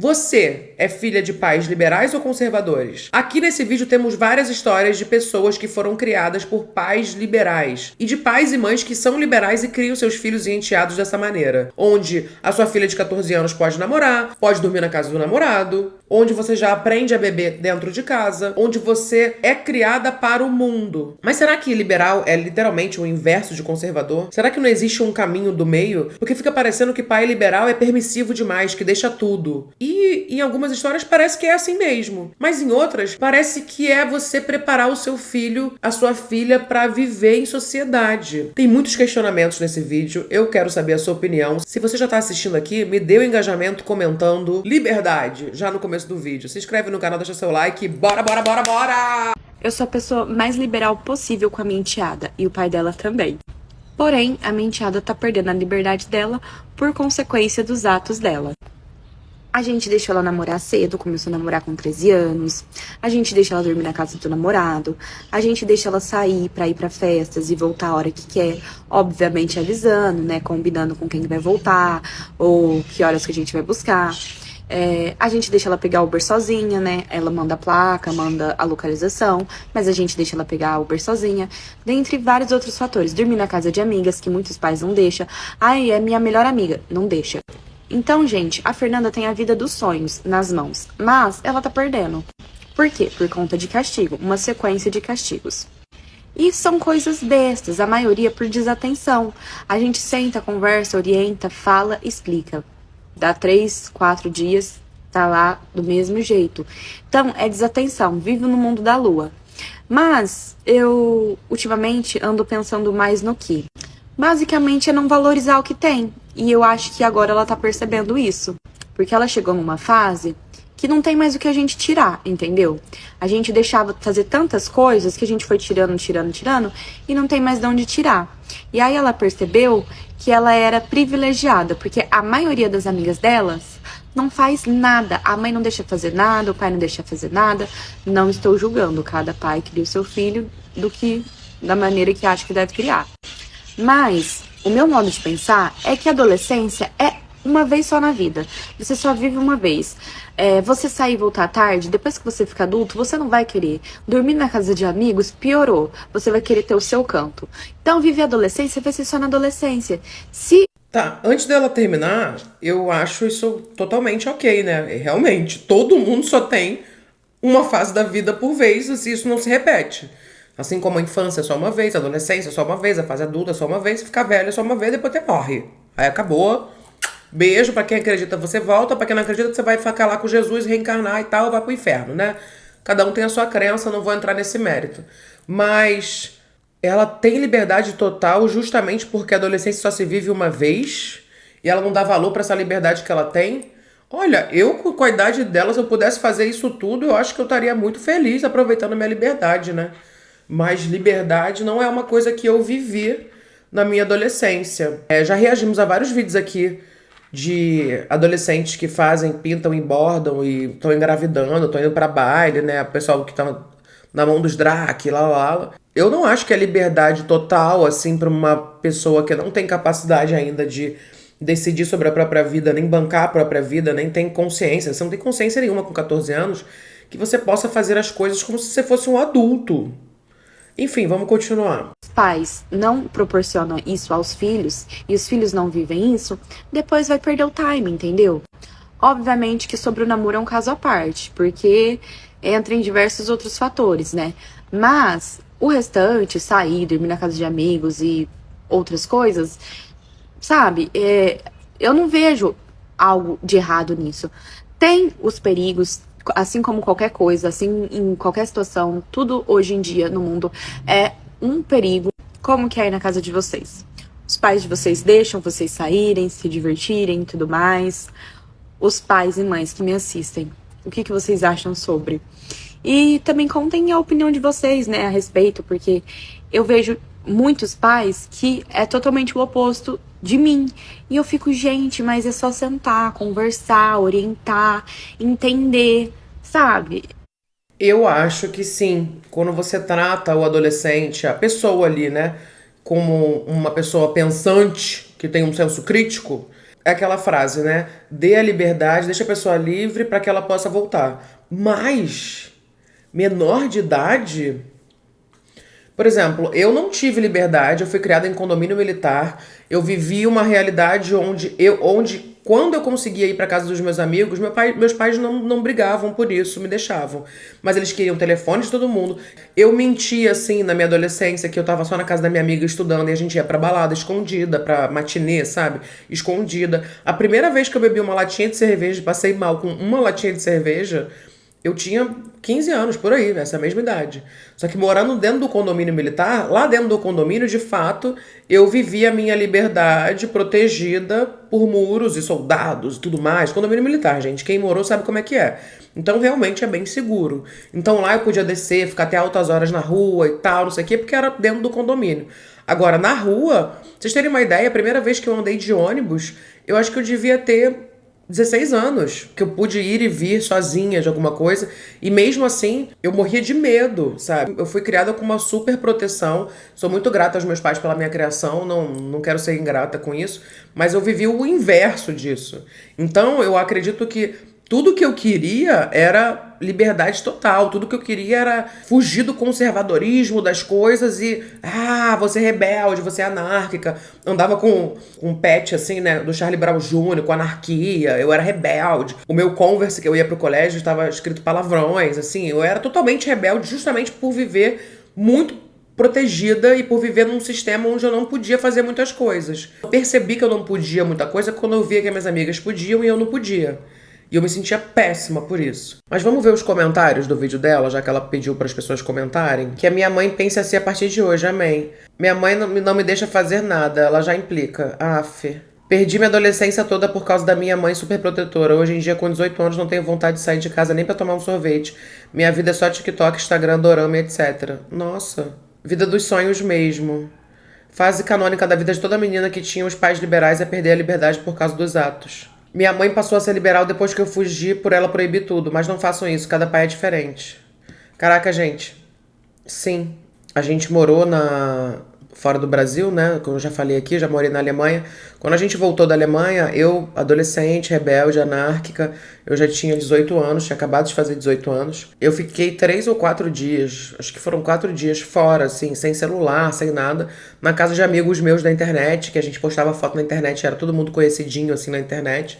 Você é filha de pais liberais ou conservadores? Aqui nesse vídeo temos várias histórias de pessoas que foram criadas por pais liberais e de pais e mães que são liberais e criam seus filhos e enteados dessa maneira, onde a sua filha de 14 anos pode namorar, pode dormir na casa do namorado, onde você já aprende a beber dentro de casa, onde você é criada para o mundo. Mas será que liberal é literalmente o inverso de conservador? Será que não existe um caminho do meio? Porque fica parecendo que pai liberal é permissivo demais, que deixa tudo. E em algumas histórias parece que é assim mesmo. Mas em outras, parece que é você preparar o seu filho, a sua filha, para viver em sociedade. Tem muitos questionamentos nesse vídeo. Eu quero saber a sua opinião. Se você já tá assistindo aqui, me dê o engajamento comentando liberdade já no começo do vídeo. Se inscreve no canal, deixa seu like. Bora, bora, bora, bora! Eu sou a pessoa mais liberal possível com a minha enteada, e o pai dela também. Porém, a minha enteada tá perdendo a liberdade dela por consequência dos atos dela. A gente deixou ela namorar cedo, começou a namorar com 13 anos. A gente deixa ela dormir na casa do namorado. A gente deixa ela sair pra ir pra festas e voltar a hora que quer. Obviamente avisando, né? Combinando com quem vai voltar, ou que horas que a gente vai buscar. A gente deixa ela pegar Uber sozinha, né? Ela manda a placa, manda a localização, mas a gente deixa ela pegar a Uber sozinha. Dentre vários outros fatores. Dormir na casa de amigas, que muitos pais não deixam. Ai, é minha melhor amiga. Não deixa. Então, gente, a Fernanda tem a vida dos sonhos nas mãos, mas ela tá perdendo. Por quê? Por conta de castigo, uma sequência de castigos. E são coisas bestas, a maioria por desatenção. A gente senta, conversa, orienta, fala, explica. Dá 3, 4 dias, tá lá do mesmo jeito. Então, é desatenção, vivo no mundo da lua. Mas, eu, ultimamente, ando pensando mais no que? Basicamente, é não valorizar o que tem. E eu acho que agora ela tá percebendo isso. Porque ela chegou numa fase que não tem mais o que a gente tirar, entendeu? A gente deixava fazer tantas coisas que a gente foi tirando e não tem mais de onde tirar. E aí ela percebeu que ela era privilegiada, porque a maioria das amigas delas não faz nada. A mãe não deixa fazer nada, o pai não deixa fazer nada. Não estou julgando, cada pai cria o seu filho da maneira que acha que deve criar. Mas o meu modo de pensar é que a adolescência é uma vez só na vida. Você só vive uma vez. Você sair e voltar tarde, depois que você fica adulto, você não vai querer. Dormir na casa de amigos, piorou. Você vai querer ter o seu canto. Então, viver a adolescência vai ser só na adolescência. Tá, antes dela terminar, eu acho isso totalmente ok, né? Realmente, todo mundo só tem uma fase da vida por vez, e isso não se repete. Assim como a infância é só uma vez, a adolescência é só uma vez, a fase adulta é só uma vez, ficar velho é só uma vez, depois até morre. Aí acabou. Beijo, pra quem acredita você volta, pra quem não acredita você vai ficar lá com Jesus, reencarnar e tal, vai pro inferno, né? Cada um tem a sua crença, não vou entrar nesse mérito. Mas ela tem liberdade total justamente porque a adolescência só se vive uma vez e ela não dá valor pra essa liberdade que ela tem. Olha, eu com a idade dela, se eu pudesse fazer isso tudo, eu acho que eu estaria muito feliz aproveitando a minha liberdade, né? Mas liberdade não é uma coisa que eu vivi na minha adolescência. Já reagimos a vários vídeos aqui de adolescentes que fazem, pintam e bordam e estão engravidando, estão indo pra baile, né? O pessoal que tá na mão dos drag, lá. Eu não acho que é liberdade total, assim, pra uma pessoa que não tem capacidade ainda de decidir sobre a própria vida, nem bancar a própria vida, nem tem consciência. Você não tem consciência nenhuma com 14 anos que você possa fazer as coisas como se você fosse um adulto. Enfim, vamos continuar. Os pais não proporcionam isso aos filhos e os filhos não vivem isso, depois vai perder o time, entendeu? Obviamente que sobre o namoro é um caso à parte, porque entra em diversos outros fatores, né? Mas o restante, sair, dormir na casa de amigos e outras coisas, sabe? Eu não vejo algo de errado nisso. Tem os perigos, assim como qualquer coisa, assim em qualquer situação, tudo hoje em dia no mundo é um perigo. Como que é aí na casa de vocês? Os pais de vocês deixam vocês saírem, se divertirem e tudo mais? Os pais e mães que me assistem, o que vocês acham sobre? E também contem a opinião de vocês, né, a respeito, porque eu vejo muitos pais que é totalmente o oposto de mim. E eu fico, gente, mas é só sentar, conversar, orientar, entender, sabe? Eu acho que sim. Quando você trata o adolescente, a pessoa ali, né, como uma pessoa pensante, que tem um senso crítico, É aquela frase, né? Dê a liberdade, deixa a pessoa livre para que ela possa voltar. Mas, menor de idade. Por exemplo, eu não tive liberdade, eu fui criada em condomínio militar, eu vivi uma realidade onde quando eu conseguia ir para casa dos meus amigos, meus pais não brigavam por isso, me deixavam. Mas eles queriam o telefone de todo mundo. Eu mentia, assim, na minha adolescência, que eu tava só na casa da minha amiga estudando e a gente ia pra balada escondida, pra matinê, sabe? Escondida. A primeira vez que eu bebi uma latinha de cerveja, passei mal com uma latinha de cerveja, eu tinha 15 anos, por aí, essa mesma idade. Só que morando dentro do condomínio militar, lá dentro do condomínio, de fato, eu vivia a minha liberdade protegida por muros e soldados e tudo mais. Condomínio militar, gente, quem morou sabe como é que é. Então, realmente é bem seguro. Então, lá eu podia descer, ficar até altas horas na rua e tal, não sei o quê, porque era dentro do condomínio. Agora, na rua, pra vocês terem uma ideia, a primeira vez que eu andei de ônibus, eu acho que eu devia ter 16 anos, que eu pude ir e vir sozinha de alguma coisa, e mesmo assim, eu morria de medo, sabe? Eu fui criada com uma super proteção, sou muito grata aos meus pais pela minha criação, não quero ser ingrata com isso, mas eu vivi o inverso disso. Então, eu acredito que tudo que eu queria era liberdade total. Tudo que eu queria era fugir do conservadorismo das coisas e... você é rebelde, você é anárquica. Andava com um pet, assim, né, do Charlie Brown Jr., com anarquia. Eu era rebelde. O meu Converse, que eu ia pro colégio, estava escrito palavrões, assim. Eu era totalmente rebelde justamente por viver muito protegida e por viver num sistema onde eu não podia fazer muitas coisas. Eu percebi que eu não podia muita coisa quando eu via que minhas amigas podiam e eu não podia. E eu me sentia péssima por isso. Mas vamos ver os comentários do vídeo dela, já que ela pediu para as pessoas comentarem. Que a minha mãe pense assim a partir de hoje, amém. Minha mãe não me deixa fazer nada, ela já implica. Aff. Perdi minha adolescência toda por causa da minha mãe super protetora. Hoje em dia, com 18 anos, não tenho vontade de sair de casa nem para tomar um sorvete. Minha vida é só TikTok, Instagram, dorama, etc. Nossa. Vida dos sonhos mesmo. Fase canônica da vida de toda menina que tinha os pais liberais é perder a liberdade por causa dos atos. Minha mãe passou a ser liberal depois que eu fugi por ela proibir tudo, mas não façam isso, cada pai é diferente. Caraca, gente. Sim, a gente morou fora do Brasil, né? Como eu já falei aqui, já morei na Alemanha. Quando a gente voltou da Alemanha, eu, adolescente, rebelde, anárquica, eu já tinha 18 anos, tinha acabado de fazer 18 anos. Eu fiquei 3 ou 4 dias, acho que foram 4 dias fora, assim, sem celular, sem nada, na casa de amigos meus da internet, que a gente postava foto na internet, era todo mundo conhecidinho, assim, na internet.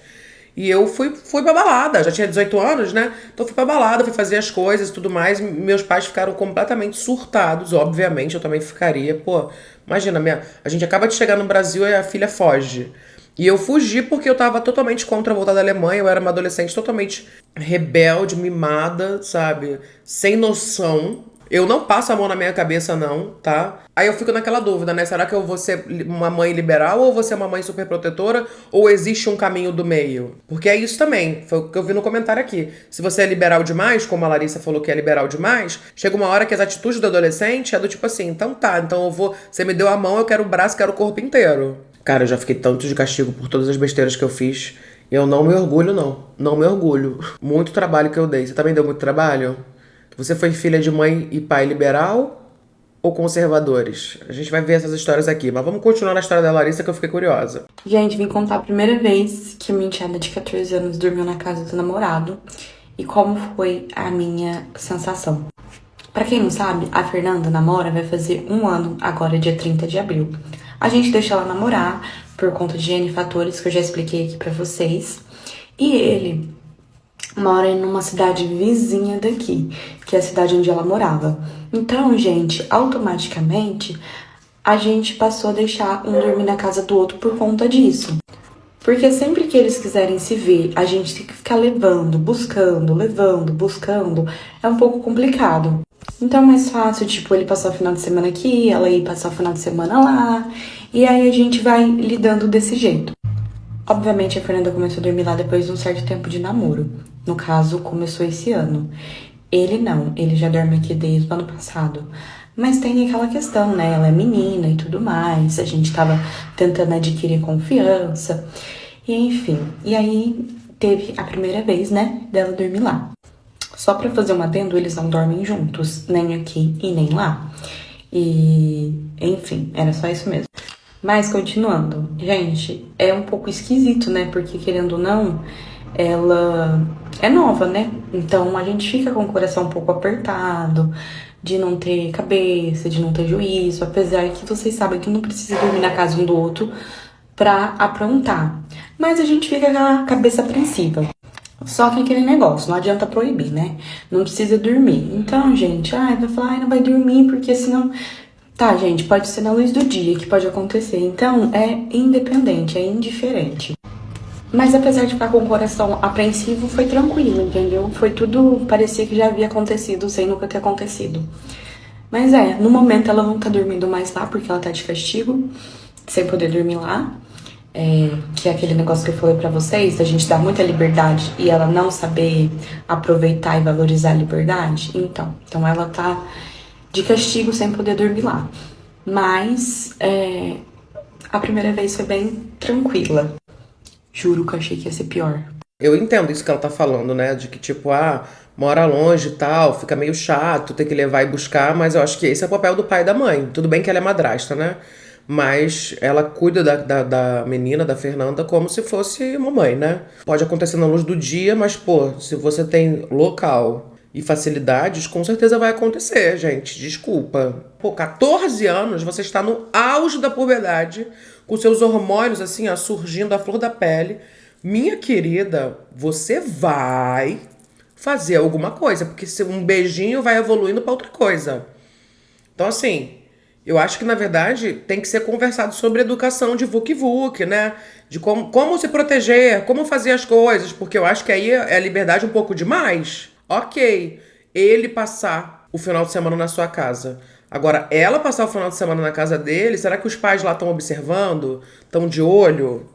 E eu fui pra balada, já tinha 18 anos, né? Então fui pra balada, fui fazer as coisas e tudo mais. Meus pais ficaram completamente surtados, obviamente, eu também ficaria. Pô, imagina, a gente acaba de chegar no Brasil e a filha foge. E eu fugi porque eu tava totalmente contra voltar da Alemanha, eu era uma adolescente totalmente rebelde, mimada, sabe? Sem noção. Eu não passo a mão na minha cabeça, não, tá? Aí eu fico naquela dúvida, né? Será que eu vou ser uma mãe liberal ou vou ser uma mãe super protetora? Ou existe um caminho do meio? Porque é isso também, foi o que eu vi no comentário aqui. Se você é liberal demais, como a Larissa falou que é liberal demais, chega uma hora que as atitudes do adolescente é do tipo assim, então tá, então eu vou... Você me deu a mão, eu quero o braço, quero o corpo inteiro. Cara, eu já fiquei tanto de castigo por todas as besteiras que eu fiz. E eu não me orgulho, não. Não me orgulho. Muito trabalho que eu dei. Você também deu muito trabalho? Você foi filha de mãe e pai liberal ou conservadores? A gente vai ver essas histórias aqui, mas vamos continuar na história da Larissa que eu fiquei curiosa. Gente, vim contar a primeira vez que minha enteada de 14 anos dormiu na casa do namorado e como foi a minha sensação. Pra quem não sabe, a Fernanda namora, vai fazer 1 ano agora, dia 30 de abril. A gente deixa ela namorar por conta de N fatores que eu já expliquei aqui pra vocês. E ele mora numa cidade vizinha daqui, que é a cidade onde ela morava. Então, gente, automaticamente, a gente passou a deixar um dormir na casa do outro por conta disso. Porque sempre que eles quiserem se ver, a gente tem que ficar levando, buscando, é um pouco complicado. Então é mais fácil, tipo, ele passar o final de semana aqui, ela ir passar o final de semana lá, e aí a gente vai lidando desse jeito. Obviamente, a Fernanda começou a dormir lá depois de um certo tempo de namoro. No caso, começou esse ano. Ele não, ele já dorme aqui desde o ano passado. Mas tem aquela questão, né? Ela é menina e tudo mais. A gente tava tentando adquirir confiança. E enfim, e aí teve a primeira vez, né, dela dormir lá. Só pra fazer um adendo, eles não dormem juntos, nem aqui e nem lá. E, enfim, era só isso mesmo. Mas continuando, gente, é um pouco esquisito, né? Porque querendo ou não, ela é nova, né? Então a gente fica com o coração um pouco apertado, de não ter cabeça, de não ter juízo, apesar que vocês sabem que não precisa dormir na casa um do outro pra aprontar. Mas a gente fica com a cabeça apreensiva. Só que aquele negócio, não adianta proibir, né? Não precisa dormir. Então, gente, vai falar, não vai dormir porque senão. Tá, gente, pode ser na luz do dia que pode acontecer. Então, é independente, é indiferente. Mas apesar de ficar com o coração apreensivo, foi tranquilo, entendeu? Foi tudo, parecia que já havia acontecido, sem nunca ter acontecido. Mas no momento ela não tá dormindo mais lá, porque ela tá de castigo, sem poder dormir lá. Que é aquele negócio que eu falei pra vocês, da gente dar muita liberdade e ela não saber aproveitar e valorizar a liberdade. Então ela tá de castigo sem poder dormir lá. Mas a primeira vez foi bem tranquila. Juro que eu achei que ia ser pior. Eu entendo isso que ela tá falando, né? De que, tipo, mora longe e tal, fica meio chato ter que levar e buscar, mas eu acho que esse é o papel do pai e da mãe. Tudo bem que ela é madrasta, né? Mas ela cuida da menina, da Fernanda, como se fosse uma mãe, né? Pode acontecer na luz do dia, mas, pô, se você tem local e facilidades, com certeza vai acontecer, gente. Desculpa. Pô, 14 anos, você está no auge da puberdade, com seus hormônios, assim, ó, surgindo à flor da pele. Minha querida, você vai fazer alguma coisa, porque se um beijinho vai evoluindo para outra coisa. Então, assim, eu acho que, na verdade, tem que ser conversado sobre educação de VUC-VUC, né? De como se proteger, como fazer as coisas, porque eu acho que aí é liberdade um pouco demais. Ok, ele passar o final de semana na sua casa. Agora, ela passar o final de semana na casa dele, será que os pais lá estão observando? Estão de olho?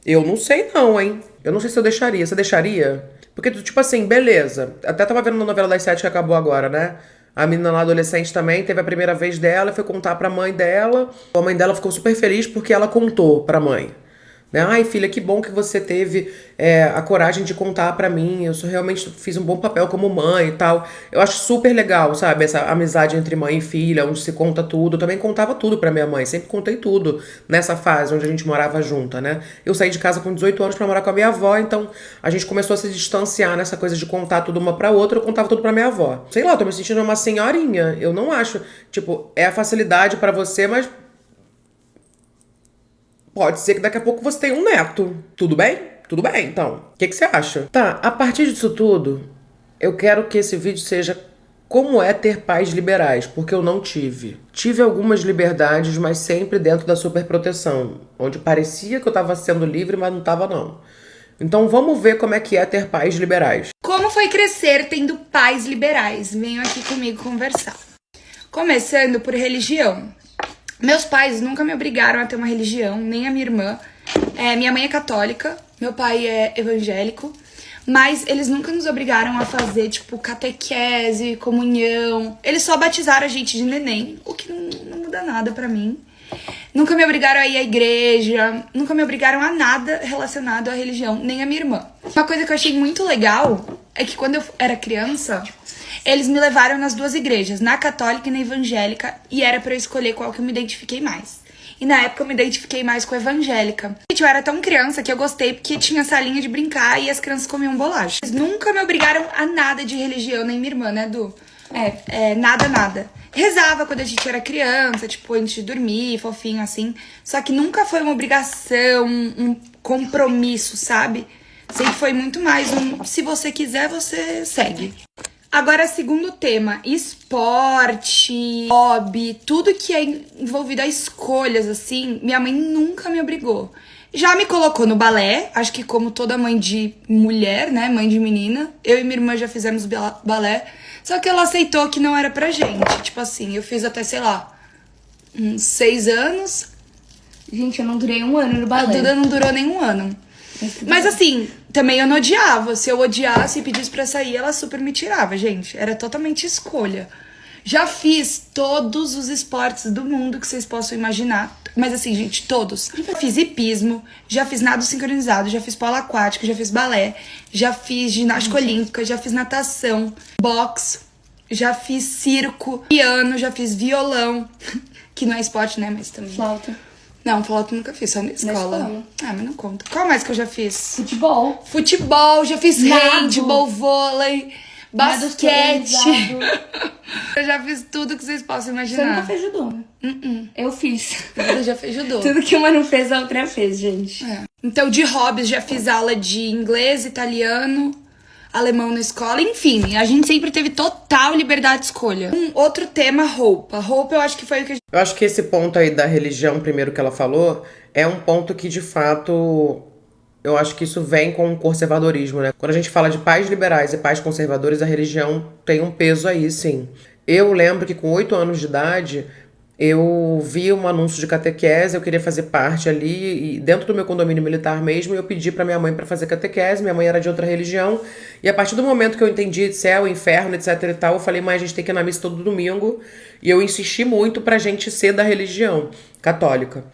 Eu não sei não, hein? Eu não sei se eu deixaria. Você deixaria? Porque, tipo assim, beleza. Até tava vendo na novela das 7 que acabou agora, né? A menina lá adolescente também teve a primeira vez dela, foi contar pra mãe dela. A mãe dela ficou super feliz porque ela contou pra mãe. Né? Ai, filha, que bom que você teve a coragem de contar pra mim. Eu realmente fiz um bom papel como mãe e tal. Eu acho super legal, sabe? Essa amizade entre mãe e filha, onde se conta tudo. Eu também contava tudo pra minha mãe. Sempre contei tudo nessa fase onde a gente morava junta, né? Eu saí de casa com 18 anos pra morar com a minha avó, então a gente começou a se distanciar nessa coisa de contar tudo uma pra outra. Eu contava tudo pra minha avó. Sei lá, eu tô me sentindo uma senhorinha. Eu não acho. Tipo, é a facilidade pra você, mas pode ser que daqui a pouco você tenha um neto. Tudo bem? Tudo bem, então. O que você acha? Tá, a partir disso tudo, eu quero que esse vídeo seja como é ter pais liberais, porque eu não tive. Tive algumas liberdades, mas sempre dentro da superproteção, onde parecia que eu tava sendo livre, mas não tava não. Então vamos ver como é que é ter pais liberais. Como foi crescer tendo pais liberais? Venham aqui comigo conversar. Começando por religião. Meus pais nunca me obrigaram a ter uma religião, nem a minha irmã. Minha mãe é católica, meu pai é evangélico, mas eles nunca nos obrigaram a fazer, tipo, catequese, comunhão. Eles só batizaram a gente de neném, o que não muda nada pra mim. Nunca me obrigaram a ir à igreja, nunca me obrigaram a nada relacionado à religião, nem a minha irmã. Uma coisa que eu achei muito legal é que quando eu era criança, eles me levaram nas duas igrejas, na católica e na evangélica, e era pra eu escolher qual que eu me identifiquei mais. E na época eu me identifiquei mais com a evangélica. Gente, eu era tão criança que eu gostei porque tinha salinha de brincar e as crianças comiam bolacha. Eles nunca me obrigaram a nada de religião, nem minha irmã, né, Du? Nada. Rezava quando a gente era criança, tipo, antes de dormir, fofinho, assim. Só que nunca foi uma obrigação, um compromisso, sabe? Sempre foi muito mais se você quiser, você segue. Agora, segundo tema, esporte, hobby, tudo que é envolvido a escolhas, assim, minha mãe nunca me obrigou. Já me colocou no balé, acho que como toda mãe de mulher, né, mãe de menina, eu e minha irmã já fizemos balé, só que ela aceitou que não era pra gente. Tipo assim, eu fiz até, sei lá, uns 6 anos. Gente, eu não durei um ano no balé. A Duda não durou nem um ano. Mas assim, também eu não odiava. Se eu odiasse e pedisse pra sair, ela super me tirava, gente. Era totalmente escolha. Já fiz todos os esportes do mundo que vocês possam imaginar. Mas assim, gente, todos. Já fiz hipismo, já fiz nado sincronizado, já fiz polo aquático, já fiz balé, já fiz ginástica olímpica, já fiz natação, boxe, já fiz circo, piano, já fiz violão, que não é esporte, né, mas também. Flauta. Não, flauta eu nunca fiz, só na escola. escola. Ah, mas não conta. Qual mais que eu já fiz? Futebol. Futebol, já fiz Nado. handball, vôlei, Nado basquete. organizado. Eu já fiz tudo que vocês possam Você imaginar. nunca fez judô, né? Eu fiz. Eu já fiz judô. Tudo que uma não fez, a outra fez, gente. É. Então, de hobbies, já fiz aula de inglês, italiano, alemão na escola. Enfim, a gente sempre teve total liberdade de escolha. Outro tema, roupa. Roupa eu acho que foi o que a gente... Eu acho que esse ponto aí da religião, primeiro que ela falou, é um ponto que, de fato, eu acho que isso vem com o conservadorismo, né? Quando a gente fala de pais liberais e pais conservadores, a religião tem um peso aí, sim. Eu lembro que com 8 anos de idade, eu vi um anúncio de catequese, eu queria fazer parte ali, e dentro do meu condomínio militar mesmo, eu pedi pra minha mãe pra fazer catequese, minha mãe era de outra religião, e a partir do momento que eu entendi céu, inferno, etc e tal, eu falei, mãe, a gente tem que ir na missa todo domingo, e eu insisti muito pra gente ser da religião católica.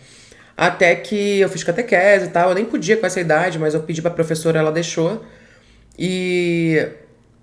Até que eu fiz catequese e tal, eu nem podia com essa idade, mas eu pedi pra professora, ela deixou, e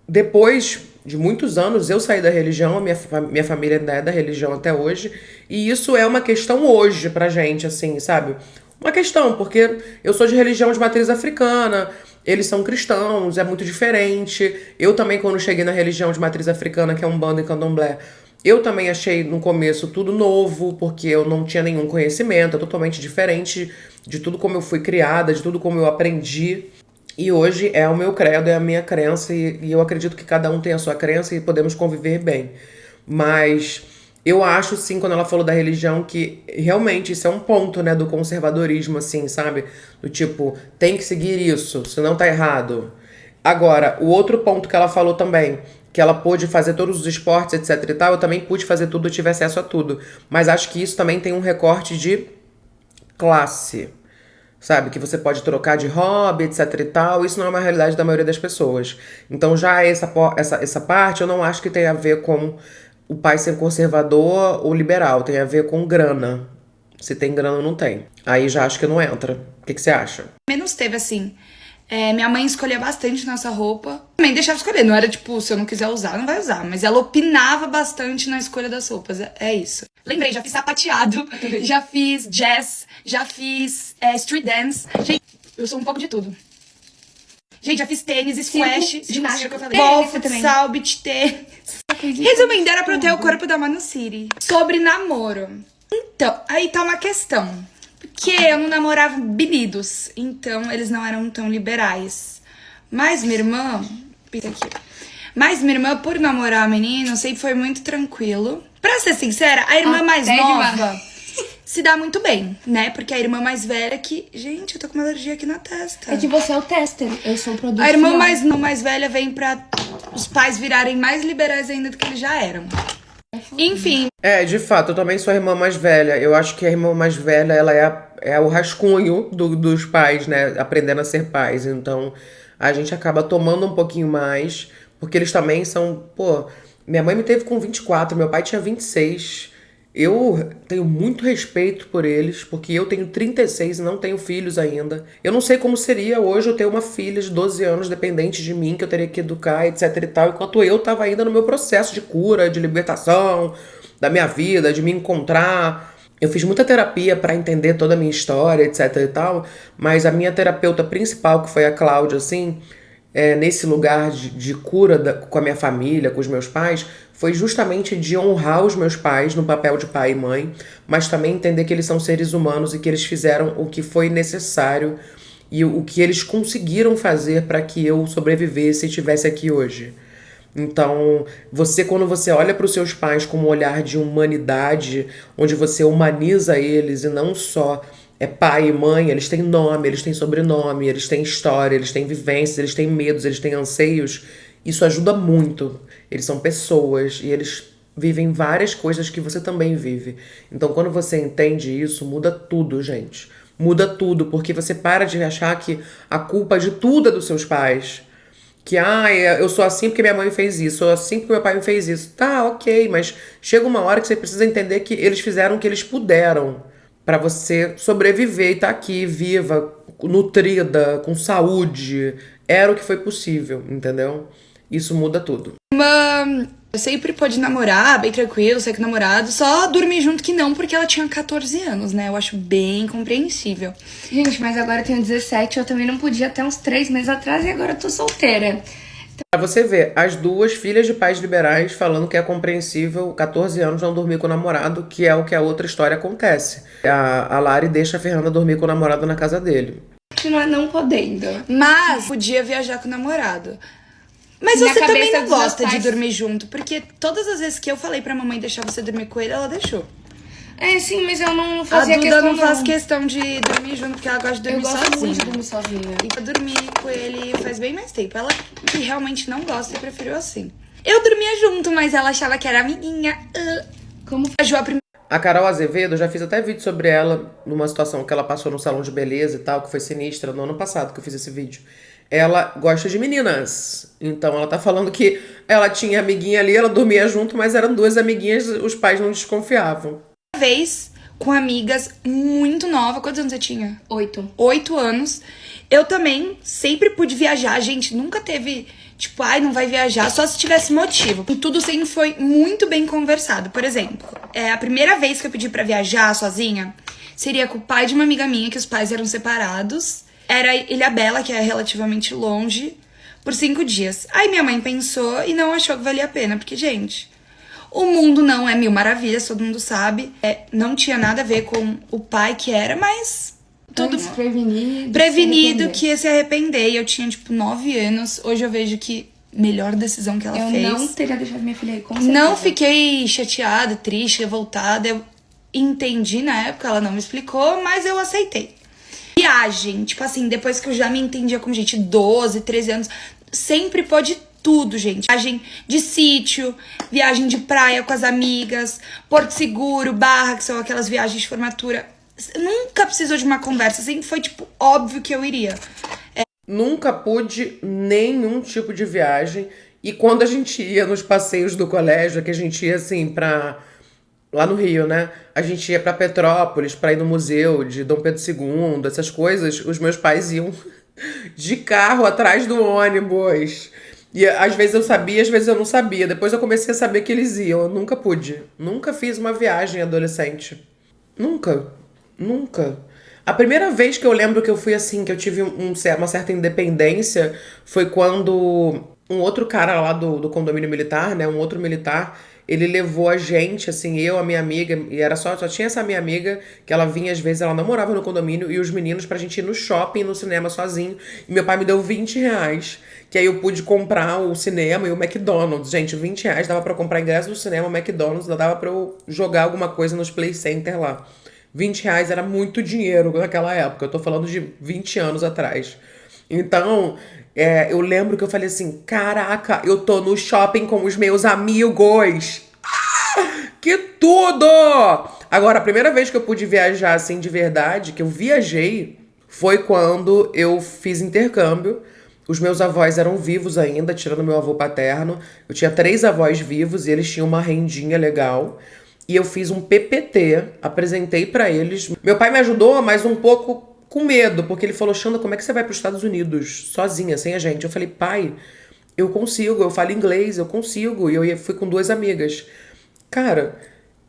depois de muitos anos eu saí da religião, a minha família ainda é da religião até hoje, e isso é uma questão hoje pra gente, assim, sabe? Uma questão, porque eu sou de religião de matriz africana, eles são cristãos, é muito diferente. Eu também, quando cheguei na religião de matriz africana, que é Umbanda e Candomblé, eu também achei no começo tudo novo, porque eu não tinha nenhum conhecimento, é totalmente diferente de tudo como eu fui criada, de tudo como eu aprendi. E hoje é o meu credo, é a minha crença, e eu acredito que cada um tem a sua crença e podemos conviver bem. Mas eu acho, sim, quando ela falou da religião, que realmente isso é um ponto, né, do conservadorismo, assim, sabe? Do tipo, tem que seguir isso, senão tá errado. Agora, o outro ponto que ela falou também, que ela pôde fazer todos os esportes, etc e tal, eu também pude fazer tudo, eu tive acesso a tudo. Mas acho que isso também tem um recorte de classe. Sabe, que você pode trocar de hobby, etc e tal, isso não é uma realidade da maioria das pessoas. Então já essa parte eu não acho que tem a ver com o pai ser conservador ou liberal, tem a ver com grana. Se tem grana ou não tem. Aí já acho que não entra. O que você acha? Menos teve, assim. Minha mãe escolhia bastante nossa roupa. Também deixava escolher, não era tipo, se eu não quiser usar, não vai usar. Mas ela opinava bastante na escolha das roupas, é isso. Lembrei, já fiz sapateado, já fiz jazz, já fiz street dance. Gente, eu sou um pouco de tudo. Gente, já fiz tênis, squash, ginástica que eu falei. Bol, futsal, beach tênis. Resumindo, era pra eu ter o corpo da Manu City. Sobre namoro. Então, aí tá uma questão. Porque eu não namorava meninos, então eles não eram tão liberais. Mas minha irmã... Mas minha irmã, por namorar menino, sempre foi muito tranquilo. Pra ser sincera, a irmã mais nova se dá muito bem, né? Porque a irmã mais velha que... Gente, eu tô com uma alergia aqui na testa. É que você é o tester, eu sou o produto. A irmã final. mais velha vem pra os pais virarem mais liberais ainda do que eles já eram. Enfim. De fato, eu também sou a irmã mais velha. Eu acho que a irmã mais velha, ela é o rascunho dos pais, né? Aprendendo a ser pais. Então, a gente acaba tomando um pouquinho mais, porque eles também são... Pô, minha mãe me teve com 24, meu pai tinha 26. Eu tenho muito respeito por eles, porque eu tenho 36 e não tenho filhos ainda. Eu não sei como seria hoje eu ter uma filha de 12 anos dependente de mim, que eu teria que educar, etc e tal, enquanto eu tava ainda no meu processo de cura, de libertação da minha vida, de me encontrar. Eu fiz muita terapia pra entender toda a minha história, etc e tal, mas a minha terapeuta principal, que foi a Cláudia, assim, nesse lugar de cura com a minha família, com os meus pais, foi justamente de honrar os meus pais no papel de pai e mãe, mas também entender que eles são seres humanos e que eles fizeram o que foi necessário e o que eles conseguiram fazer para que eu sobrevivesse e estivesse aqui hoje. Então, quando você olha para os seus pais com um olhar de humanidade, onde você humaniza eles e não só é pai e mãe, eles têm nome, eles têm sobrenome, eles têm história, eles têm vivências, eles têm medos, eles têm anseios, isso ajuda muito. Eles são pessoas e eles vivem várias coisas que você também vive. Então, quando você entende isso, muda tudo, gente. Muda tudo, porque você para de achar que a culpa de tudo é dos seus pais. Que, eu sou assim porque minha mãe fez isso, sou assim porque meu pai me fez isso. Tá, ok, mas chega uma hora que você precisa entender que eles fizeram o que eles puderam pra você sobreviver e estar aqui, viva, nutrida, com saúde. Era o que foi possível, entendeu? Isso muda tudo. Eu sempre pude namorar, bem tranquilo, sair com o namorado, só dormir junto que não, porque ela tinha 14 anos, né? Eu acho bem compreensível. Gente, mas agora eu tenho 17, eu também não podia até uns 3 meses atrás e agora eu tô solteira. Pra você ver, as duas filhas de pais liberais falando que é compreensível 14 anos não dormir com o namorado, que é o que a outra história acontece. A Lari deixa a Fernanda dormir com o namorado na casa dele. Continuar não podendo. Mas podia viajar com o namorado. Mas Na você também cabeça não dos gosta meus de pais- dormir junto, porque todas as vezes que eu falei pra mamãe deixar você dormir com ele, ela deixou. É, sim, mas eu não A fazia Duda questão não faz questão de dormir junto, porque ela gosta de Eu dormir gosto sozinha. muito de dormir sozinha. E pra dormir com ele faz bem mais tempo. Ela que realmente não gosta e preferiu assim. Eu dormia junto, mas ela achava que era amiguinha. Como Viajou a primeira A Carol Azevedo, eu já fiz até vídeo sobre ela, numa situação que ela passou no salão de beleza e tal, que foi sinistra, no ano passado que eu fiz esse vídeo. Ela gosta de meninas. Então ela tá falando que ela tinha amiguinha ali, ela dormia junto, mas eram duas amiguinhas, os pais não desconfiavam. vez com amigas muito nova. Quantos anos você tinha? 8. 8 anos. Eu também sempre pude viajar. Gente, nunca teve, tipo, ai, não vai viajar, só se tivesse motivo. E tudo sempre foi muito bem conversado. Por exemplo, a primeira vez que eu pedi pra viajar sozinha seria com o pai de uma amiga minha, que os pais eram separados. Era Ilhabela, que é relativamente longe, por 5 dias. Aí minha mãe pensou e não achou que valia a pena, porque, gente, o mundo não é mil maravilhas, todo mundo sabe. Não tinha nada a ver com o pai que era, mas tudo prevenido que ia se arrepender. E eu tinha, tipo, 9 anos. Hoje eu vejo que melhor decisão que ela Eu fez. não teria deixado minha filha aí, com certeza. Não fiquei chateada, triste, revoltada. Eu entendi na época, ela não me explicou, mas eu aceitei. Viagem, tipo assim, depois que eu já me entendia como gente, 12, 13 anos, sempre pode tudo, gente. Viagem de sítio, viagem de praia com as amigas, Porto Seguro, Barra, que são aquelas viagens de formatura. Nunca precisou de uma conversa, sempre foi, tipo, óbvio que eu iria. Nunca pude nenhum tipo de viagem. E quando a gente ia nos passeios do colégio, que a gente ia assim lá no Rio, né? A gente ia pra Petrópolis pra ir no museu de Dom Pedro II, essas coisas. Os meus pais iam de carro atrás do ônibus. E às vezes eu sabia, às vezes eu não sabia. Depois eu comecei a saber que eles iam. Eu nunca pude. Nunca fiz uma viagem adolescente. Nunca. Nunca. A primeira vez que eu lembro que eu fui assim, que eu tive uma certa independência, foi quando um outro cara lá do condomínio militar, né? Um outro militar, ele levou a gente, assim, eu, a minha amiga, e era só tinha essa minha amiga, que ela vinha às vezes, ela não morava no condomínio, e os meninos pra gente ir no shopping, no cinema sozinho. E meu pai me deu R$20, que aí eu pude comprar o cinema e o McDonald's. Gente, R$20 dava pra comprar ingresso do cinema, o McDonald's, dava pra eu jogar alguma coisa nos Play Center lá. R$20 era muito dinheiro naquela época. Eu tô falando de 20 anos atrás. Então, eu lembro que eu falei assim, caraca, eu tô no shopping com os meus amigos. Que tudo! Agora, a primeira vez que eu pude viajar assim de verdade, que eu viajei, foi quando eu fiz intercâmbio. Os meus avós eram vivos ainda, tirando meu avô paterno. Eu tinha 3 avós vivos e eles tinham uma rendinha legal. E eu fiz um PPT, apresentei pra eles. Meu pai me ajudou, mas um pouco com medo, porque ele falou, Xanda, como é que você vai pros Estados Unidos sozinha, sem a gente? Eu falei, pai, eu consigo, eu falo inglês, eu consigo. E eu fui com 2 amigas. Cara,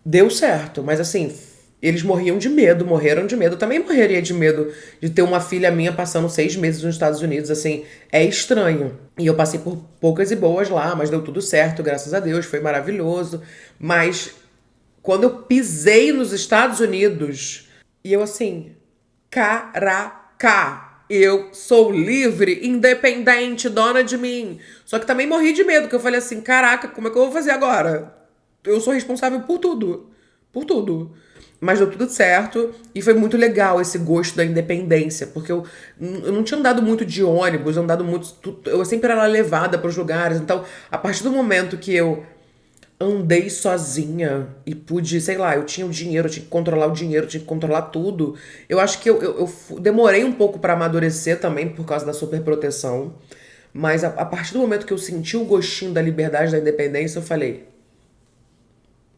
deu certo, mas assim, eles morreram de medo. Eu também morreria de medo de ter uma filha minha passando 6 meses nos Estados Unidos, assim, é estranho. E eu passei por poucas e boas lá, mas deu tudo certo, graças a Deus, foi maravilhoso. Mas quando eu pisei nos Estados Unidos, e eu assim, caraca, eu sou livre, independente, dona de mim. Só que também morri de medo, porque eu falei assim, caraca, como é que eu vou fazer agora? Eu sou responsável por tudo. Por tudo. Mas deu tudo certo e foi muito legal esse gosto da independência, porque eu não tinha andado muito de ônibus, eu sempre era levada para os lugares. Então, a partir do momento que eu andei sozinha e pude, sei lá, eu tinha o dinheiro, eu tinha que controlar o dinheiro, eu tinha que controlar tudo. Eu acho que eu demorei um pouco pra amadurecer também por causa da superproteção, mas a partir do momento que eu senti o gostinho da liberdade, da independência, eu falei,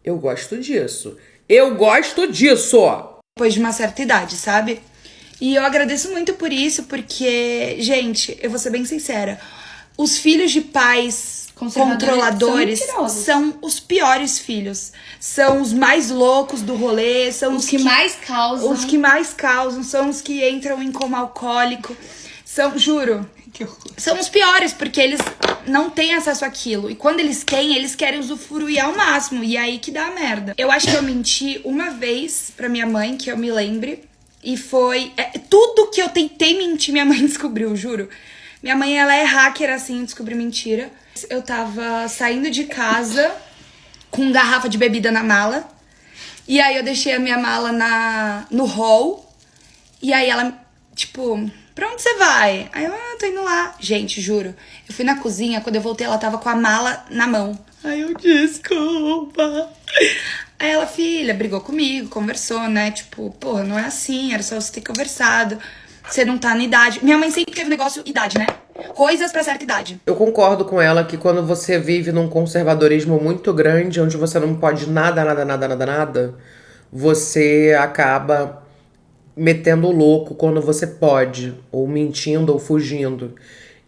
eu gosto disso. Eu gosto disso! Depois de uma certa idade, sabe? E eu agradeço muito por isso, porque, gente, eu vou ser bem sincera, os filhos de pais controladores são os piores filhos. São os mais loucos do rolê, são Os que mais causam. Os que mais causam, são os que entram em coma alcoólico. São, juro, são os piores, porque eles não têm acesso àquilo. E quando eles têm, eles querem usufruir ao máximo. E é aí que dá a merda. Eu acho que eu menti uma vez pra minha mãe, que eu me lembre. E foi... tudo que eu tentei mentir, minha mãe descobriu, juro. Minha mãe, ela é hacker, assim, descobriu mentira. Eu tava saindo de casa com garrafa de bebida na mala. E aí eu deixei a minha mala no hall. E aí ela, tipo... Pra onde você vai? Aí eu, tô indo lá. Gente, juro. Eu fui na cozinha, quando eu voltei, ela tava com a mala na mão. Aí eu, desculpa. Aí ela, filha, brigou comigo, conversou, né? Tipo, porra, não é assim, era só você ter conversado. Você não tá na idade. Minha mãe sempre teve negócio idade, né? Coisas pra certa idade. Eu concordo com ela que quando você vive num conservadorismo muito grande, onde você não pode nada, você acaba metendo o louco quando você pode, ou mentindo ou fugindo.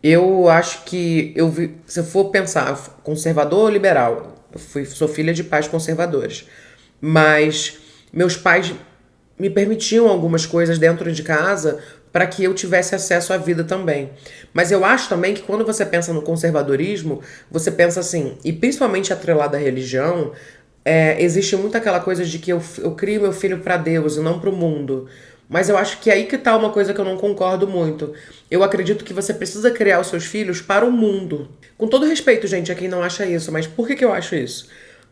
Eu acho que se eu for pensar conservador ou liberal, sou filha de pais conservadores, mas meus pais me permitiam algumas coisas dentro de casa para que eu tivesse acesso à vida também. Mas eu acho também que quando você pensa no conservadorismo, você pensa assim, e principalmente atrelado à religião, existe muito aquela coisa de que eu crio meu filho para Deus e não para o mundo. Mas eu acho que é aí que tá uma coisa que eu não concordo muito. Eu acredito que você precisa criar os seus filhos para o mundo. Com todo respeito, gente, a quem não acha isso, mas por que eu acho isso?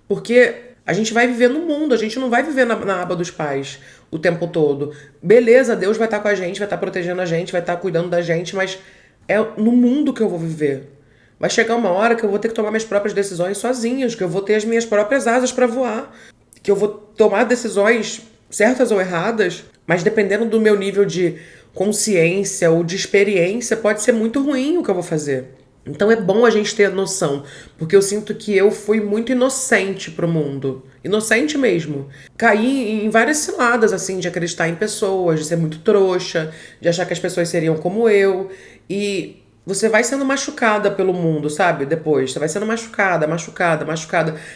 Porque a gente vai viver no mundo, a gente não vai viver na aba dos pais o tempo todo. Beleza, Deus vai estar com a gente, vai estar protegendo a gente, vai estar cuidando da gente, mas é no mundo que eu vou viver. Vai chegar uma hora que eu vou ter que tomar minhas próprias decisões sozinhas, que eu vou ter as minhas próprias asas para voar, que eu vou tomar decisões certas ou erradas, mas dependendo do meu nível de consciência ou de experiência, pode ser muito ruim o que eu vou fazer. Então é bom a gente ter noção, porque eu sinto que eu fui muito inocente pro mundo. Inocente mesmo. Caí em várias ciladas, assim, de acreditar em pessoas, de ser muito trouxa, de achar que as pessoas seriam como eu. E você vai sendo machucada pelo mundo, sabe? Depois, você vai sendo machucada.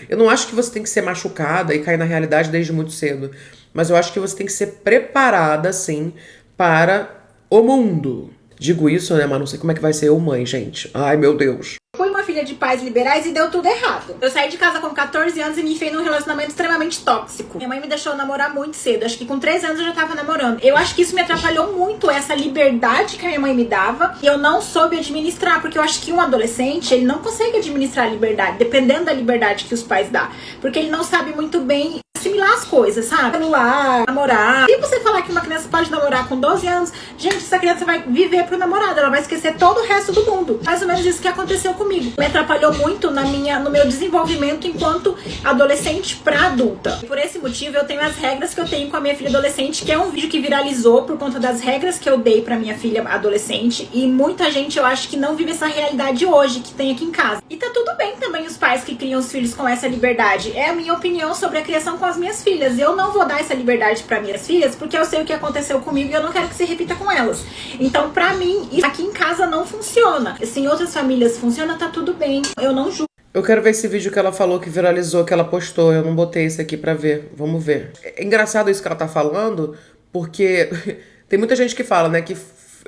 Eu não acho que você tem que ser machucada e cair na realidade desde muito cedo. Mas eu acho que você tem que ser preparada, assim, para o mundo. Digo isso, né, mas não sei como é que vai ser eu mãe, gente. Ai, meu Deus. Fui uma filha de pais liberais e deu tudo errado. Eu saí de casa com 14 anos e me enfiei num relacionamento extremamente tóxico. Minha mãe me deixou namorar muito cedo. Acho que com 13 anos eu já tava namorando. Eu acho que isso me atrapalhou muito, essa liberdade que a minha mãe me dava. E eu não soube administrar, porque eu acho que um adolescente, ele não consegue administrar a liberdade, dependendo da liberdade que os pais dão. Porque ele não sabe muito bem assimilar as coisas, sabe? Celular, namorar. E você falar que uma criança pode namorar com 12 anos, gente, essa criança vai viver pro namorado, ela vai esquecer todo o resto do mundo. Mais ou menos isso que aconteceu comigo. Me atrapalhou muito no meu desenvolvimento enquanto adolescente pra adulta. Por esse motivo, eu tenho as regras que eu tenho com a minha filha adolescente, que é um vídeo que viralizou por conta das regras que eu dei pra minha filha adolescente. E muita gente, eu acho que não vive essa realidade hoje, que tem aqui em casa. E tá tudo bem também os pais que criam os filhos com essa liberdade. É a minha opinião sobre a criação com as minhas filhas. Eu não vou dar essa liberdade para minhas filhas porque eu sei o que aconteceu comigo e eu não quero que se repita com elas. Então, pra mim, isso aqui em casa não funciona. Se em outras famílias funciona, tá tudo bem. Eu não julgo. Eu quero ver esse vídeo que ela falou, que viralizou, que ela postou. Eu não botei esse aqui pra ver. Vamos ver. É engraçado isso que ela tá falando, porque tem muita gente que fala, né, que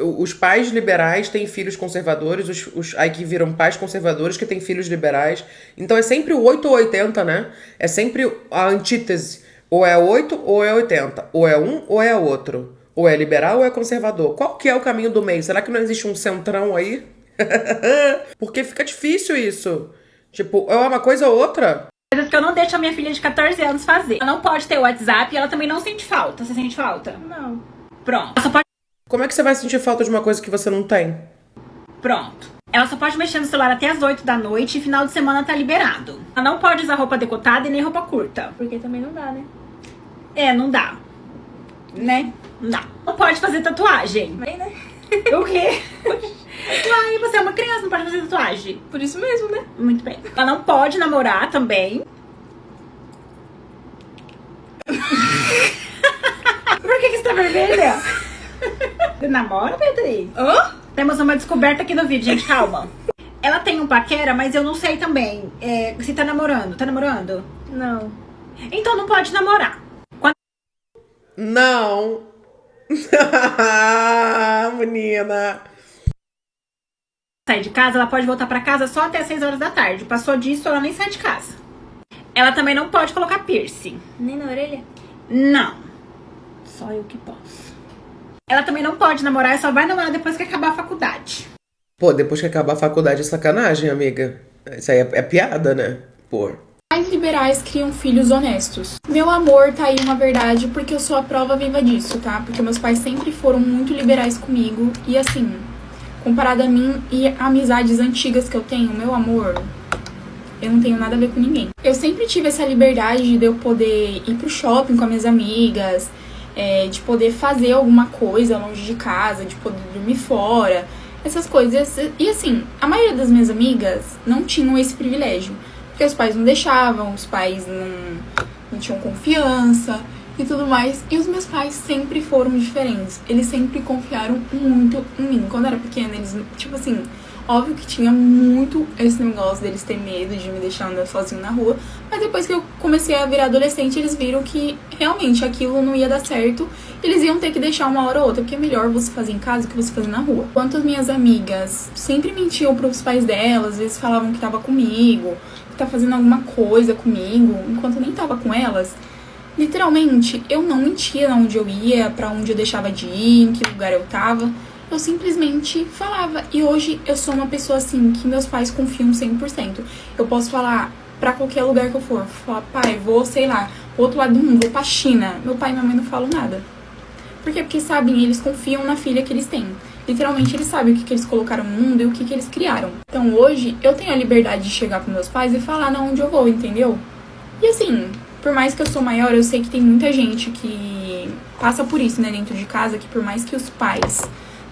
os pais liberais têm filhos conservadores, aí que viram pais conservadores que têm filhos liberais. Então é sempre o 8 ou 80, né? É sempre a antítese. Ou é 8 ou é 80. Ou é um ou é outro. Ou é liberal ou é conservador. Qual que é o caminho do meio? Será que não existe um centrão aí? Porque fica difícil isso. Tipo, é uma coisa ou outra. Coisas que eu não deixo a minha filha de 14 anos fazer. Ela não pode ter o WhatsApp e ela também não sente falta. Você sente falta? Não. Pronto. Ela só pode... Como é que você vai sentir falta de uma coisa que você não tem? Pronto. Ela só pode mexer no celular até as 8 da noite e final de semana tá liberado. Ela não pode usar roupa decotada e nem roupa curta. Porque também não dá, né? Não dá. Né? Não dá. Não pode fazer tatuagem. Bem, né? O quê? Uai, você é uma criança, não pode fazer tatuagem. Por isso mesmo, né? Muito bem. Ela não pode namorar também. Por que você tá vermelha? Você namora, Beatriz? Temos uma descoberta aqui no vídeo, gente, calma. Ela tem um paquera, mas eu não sei também se tá namorando. Tá namorando? Não. Então não pode namorar. Não. Menina. Sai de casa, ela pode voltar pra casa só até 6 horas da tarde. Passou disso, ela nem sai de casa. Ela também não pode colocar piercing. Nem na orelha? Não. Só eu que posso. Ela também não pode namorar, só vai namorar depois que acabar a faculdade. Pô, depois que acabar a faculdade é sacanagem, amiga. Isso aí é piada, né? Pô. Pais liberais criam filhos honestos. Meu amor, tá aí uma verdade, porque eu sou a prova viva disso, tá? Porque meus pais sempre foram muito liberais comigo. E assim, comparado a mim e amizades antigas que eu tenho, meu amor, eu não tenho nada a ver com ninguém. Eu sempre tive essa liberdade de eu poder ir pro shopping com as minhas amigas, de poder fazer alguma coisa longe de casa, de poder dormir fora, essas coisas. E assim, a maioria das minhas amigas não tinham esse privilégio. Porque os pais não deixavam, os pais não tinham confiança e tudo mais. E os meus pais sempre foram diferentes. Eles sempre confiaram muito em mim. Quando eu era pequena, eles, tipo assim, óbvio que tinha muito esse negócio deles ter medo de me deixar andar sozinho na rua. Mas depois que eu comecei a virar adolescente, eles viram que realmente aquilo não ia dar certo. Eles iam ter que deixar uma hora ou outra, porque é melhor você fazer em casa do que você fazer na rua. Enquanto as minhas amigas sempre mentiam pros pais delas, às vezes falavam que tava comigo, tá fazendo alguma coisa comigo, enquanto eu nem tava com elas, literalmente, eu não mentia onde eu ia, pra onde eu deixava de ir, em que lugar eu tava. Eu simplesmente falava. E hoje eu sou uma pessoa assim, que meus pais confiam 100%. Eu posso falar pra qualquer lugar que eu for. Falar, pai, vou, sei lá, pro outro lado do mundo, vou pra China. Meu pai e minha mãe não falam nada. Por quê? Porque, sabem, eles confiam na filha que eles têm. Literalmente, eles sabem o que eles colocaram no mundo e o que eles criaram. Então, hoje, eu tenho a liberdade de chegar pros meus pais e falar na onde eu vou, entendeu? E assim, por mais que eu sou maior, eu sei que tem muita gente que passa por isso, né, dentro de casa, que por mais que os pais,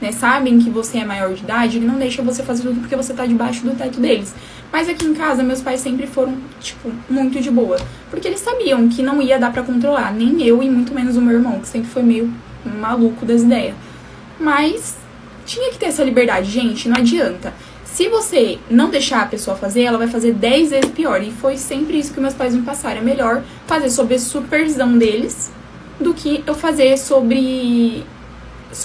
né, sabem que você é maior de idade, ele não deixa você fazer tudo porque você tá debaixo do teto deles. Mas aqui em casa, meus pais sempre foram, tipo, muito de boa. Porque eles sabiam que não ia dar pra controlar, nem eu e muito menos o meu irmão, que sempre foi meio maluco das ideias. Mas tinha que ter essa liberdade, gente, não adianta. Se você não deixar a pessoa fazer, ela vai fazer 10 vezes pior. E foi sempre isso que meus pais me passaram. É melhor fazer sob a supervisão deles do que eu fazer sobre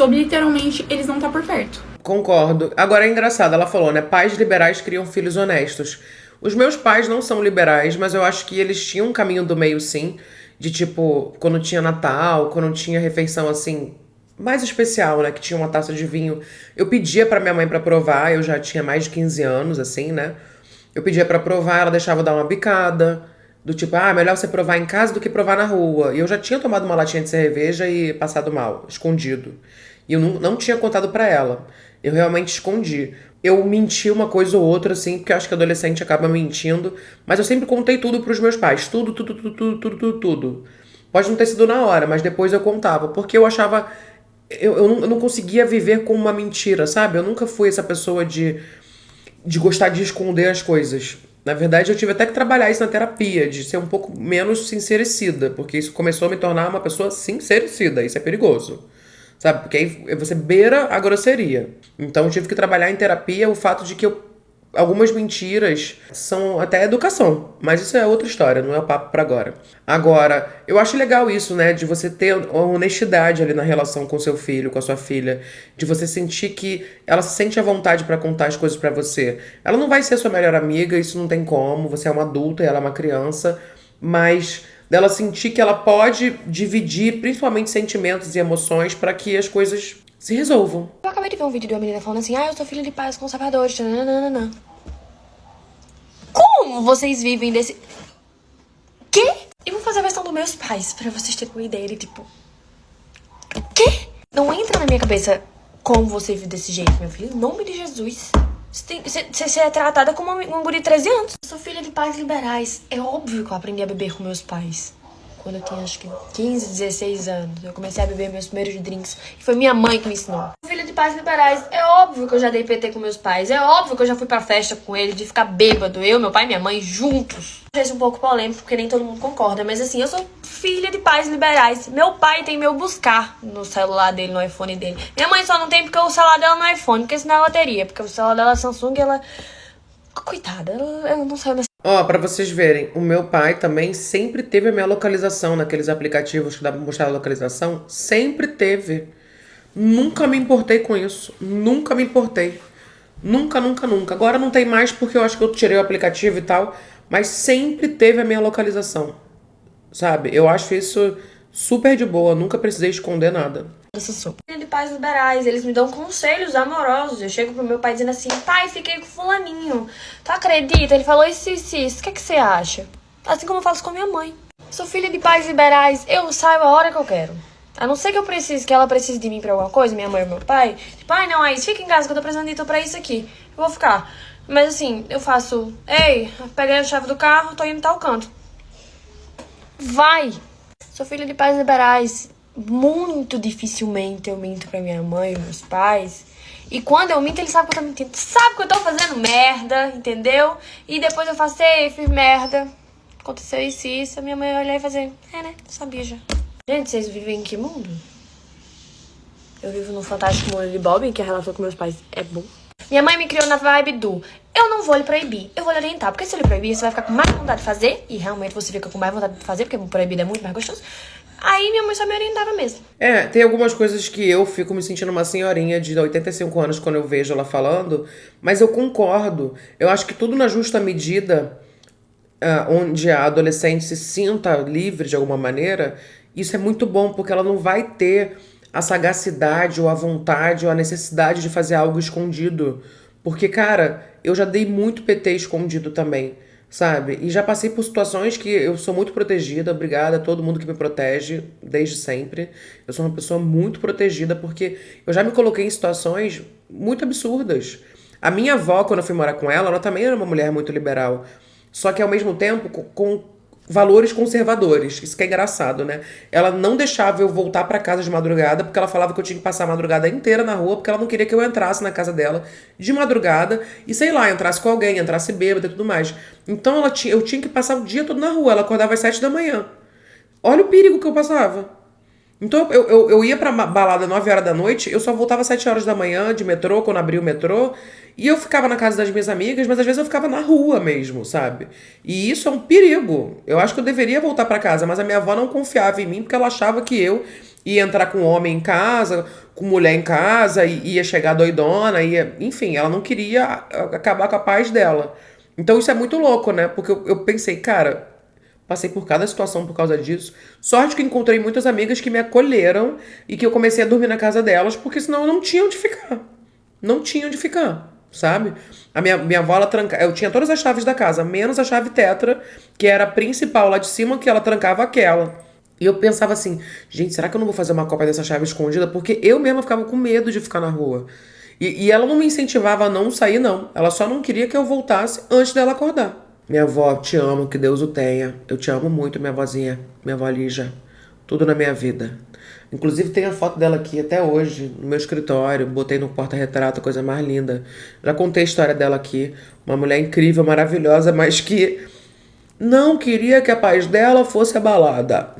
literalmente eles não estar por perto. Concordo. Agora é engraçado, ela falou, né? Pais liberais criam filhos honestos. Os meus pais não são liberais, mas eu acho que eles tinham um caminho do meio, sim. De tipo, quando tinha Natal, quando tinha refeição assim, mais especial, né? Que tinha uma taça de vinho. Eu pedia pra minha mãe pra provar, eu já tinha mais de 15 anos, assim, né? Eu pedia pra provar, ela deixava eu dar uma bicada. Do tipo, melhor você provar em casa do que provar na rua. E eu já tinha tomado uma latinha de cerveja e passado mal, escondido. E eu não tinha contado pra ela. Eu realmente escondi. Eu menti uma coisa ou outra, assim, porque eu acho que adolescente acaba mentindo. Mas eu sempre contei tudo pros meus pais. Tudo. Pode não ter sido na hora, mas depois eu contava. Porque eu achava... Eu não conseguia viver com uma mentira, sabe? Eu nunca fui essa pessoa de gostar de esconder as coisas. Na verdade, eu tive até que trabalhar isso na terapia, de ser um pouco menos sincericida, porque isso começou a me tornar uma pessoa sincericida, isso é perigoso, sabe? Porque aí você beira a grosseria. Então, eu tive que trabalhar em terapia o fato de que algumas mentiras são até educação, mas isso é outra história, não é o papo pra agora. Agora, eu acho legal isso, né, de você ter honestidade ali na relação com seu filho, com a sua filha, de você sentir que ela se sente à vontade pra contar as coisas pra você. Ela não vai ser sua melhor amiga, isso não tem como, você é uma adulta e ela é uma criança, mas dela sentir que ela pode dividir principalmente sentimentos e emoções pra que as coisas se resolvam. Eu acabei de ver um vídeo de uma menina falando assim, eu sou filha de pais conservadores, nananana. Como vocês vivem desse... Quê? Eu vou fazer a versão dos meus pais, pra vocês terem uma ideia de tipo... Quê? Não entra na minha cabeça como você vive desse jeito, meu filho. Em nome de Jesus. Você é tratada como uma guria de 13 anos. Eu sou filha de pais liberais. É óbvio que eu aprendi a beber com meus pais. Quando eu tinha, acho que 15, 16 anos. Eu comecei a beber meus primeiros drinks. E foi minha mãe que me ensinou. Filha de pais liberais. É óbvio que eu já dei PT com meus pais. É óbvio que eu já fui pra festa com eles, de ficar bêbado. Eu, meu pai e minha mãe juntos. Achei isso um pouco polêmico, porque nem todo mundo concorda. Mas assim, eu sou filha de pais liberais. Meu pai tem meu buscar no celular dele, no iPhone dele. Minha mãe só não tem porque o celular dela não é iPhone, porque senão ela teria. Porque o celular dela é Samsung e ela Coitada, eu não saio dessa. Ó, pra vocês verem, o meu pai também sempre teve a minha localização naqueles aplicativos que dá pra mostrar a localização. Sempre teve. Nunca me importei com isso. Nunca me importei. Nunca, nunca, nunca. Agora não tem mais porque eu acho que eu tirei o aplicativo e tal. Mas sempre teve a minha localização. Sabe? Eu acho isso super de boa. Nunca precisei esconder nada. De pais liberais, eles me dão conselhos amorosos. Eu chego pro meu pai dizendo assim: pai, fiquei com fulaninho. Tu acredita? Ele falou isso. O que é que você acha? Assim como eu faço com a minha mãe. Sou filha de pais liberais, eu saio a hora que eu quero. A não ser que ela precise de mim pra alguma coisa, minha mãe ou meu pai. Tipo, ai não, Aís, fica em casa que eu tô precisando de tu pra isso aqui. Eu vou ficar. Mas assim, eu faço: ei, peguei a chave do carro, tô indo em tal canto. Vai! Sou filha de pais liberais. Muito dificilmente eu minto pra minha mãe e meus pais. E quando eu minto, eles sabem que eu tô mentindo. Sabe que eu tô fazendo merda, entendeu? E depois eu faço: ei, fiz merda. Aconteceu isso e isso. A minha mãe vai olhar e fazer: é, né? Sabia já. Gente, vocês vivem em que mundo? Eu vivo no fantástico mundo de Bob, em que a relação com meus pais é bom. Minha mãe me criou na vibe do: eu não vou lhe proibir, eu vou lhe orientar. Porque se eu lhe proibir, você vai ficar com mais vontade de fazer. E realmente você fica com mais vontade de fazer, porque proibido é muito mais gostoso. Aí minha mãe só me orientava mesmo. Tem algumas coisas que eu fico me sentindo uma senhorinha de 85 anos quando eu vejo ela falando, mas eu concordo. Eu acho que tudo na justa medida, onde a adolescente se sinta livre de alguma maneira, isso é muito bom, porque ela não vai ter a sagacidade ou a vontade ou a necessidade de fazer algo escondido. Porque, cara, eu já dei muito PT escondido também. Sabe? E já passei por situações que eu sou muito protegida, obrigada a todo mundo que me protege, desde sempre. Eu sou uma pessoa muito protegida porque eu já me coloquei em situações muito absurdas. A minha avó, quando eu fui morar com ela também era uma mulher muito liberal. Só que ao mesmo tempo com valores conservadores. Isso que é engraçado, né? Ela não deixava eu voltar pra casa de madrugada porque ela falava que eu tinha que passar a madrugada inteira na rua porque ela não queria que eu entrasse na casa dela de madrugada e, sei lá, entrasse com alguém, entrasse bêbada e tudo mais. Então eu tinha que passar o dia todo na rua. Ela acordava às 7 da manhã. Olha o perigo que eu passava. Então eu ia pra balada 9 horas da noite, eu só voltava às 7 horas da manhã de metrô, quando abria o metrô, e eu ficava na casa das minhas amigas, mas às vezes eu ficava na rua mesmo, sabe? E isso é um perigo. Eu acho que eu deveria voltar pra casa, mas a minha avó não confiava em mim, porque ela achava que eu ia entrar com homem em casa, com mulher em casa, e ia chegar doidona, enfim, ela não queria acabar com a paz dela. Então isso é muito louco, né? Porque eu pensei, cara, passei por cada situação por causa disso. Sorte que encontrei muitas amigas que me acolheram e que eu comecei a dormir na casa delas, porque senão eu não tinha onde ficar. Não tinha onde ficar, sabe? A minha avó, ela trancava... Eu tinha todas as chaves da casa, menos a chave tetra, que era a principal lá de cima, que ela trancava aquela. E eu pensava assim, gente, será que eu não vou fazer uma cópia dessa chave escondida? Porque eu mesma ficava com medo de ficar na rua. E ela não me incentivava a não sair, não. Ela só não queria que eu voltasse antes dela acordar. Minha avó, te amo, que Deus o tenha. Eu te amo muito, minha vozinha, minha avó Lígia. Tudo na minha vida. Inclusive tem a foto dela aqui até hoje, no meu escritório. Botei no porta-retrato, coisa mais linda. Já contei a história dela aqui. Uma mulher incrível, maravilhosa, mas que não queria que a paz dela fosse abalada.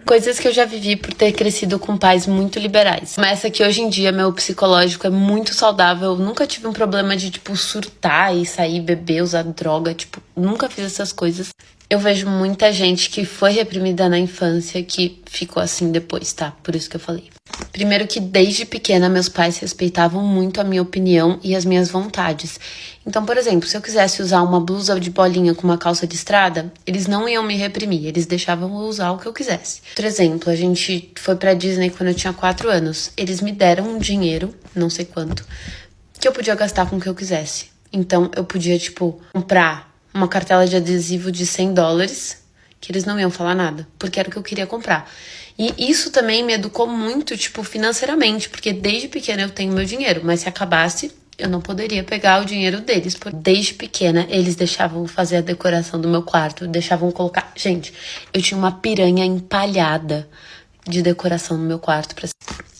Coisas que eu já vivi por ter crescido com pais muito liberais. Começa que hoje em dia meu psicológico é muito saudável. Eu nunca tive um problema de, surtar e sair, beber, usar droga. Nunca fiz essas coisas. Eu vejo muita gente que foi reprimida na infância que ficou assim depois, tá? Por isso que eu falei. Primeiro que desde pequena meus pais respeitavam muito a minha opinião e as minhas vontades. Então, por exemplo, se eu quisesse usar uma blusa de bolinha com uma calça de estrada, eles não iam me reprimir, eles deixavam eu usar o que eu quisesse. Por exemplo, a gente foi pra Disney quando eu tinha 4 anos. Eles me deram um dinheiro, não sei quanto, que eu podia gastar com o que eu quisesse. Então, eu podia, comprar uma cartela de adesivo de $100, que eles não iam falar nada, porque era o que eu queria comprar. E isso também me educou muito, financeiramente, porque desde pequena eu tenho meu dinheiro, mas se acabasse, eu não poderia pegar o dinheiro deles. Porque desde pequena, eles deixavam fazer a decoração do meu quarto, deixavam colocar... Gente, eu tinha uma piranha empalhada de decoração no meu quarto.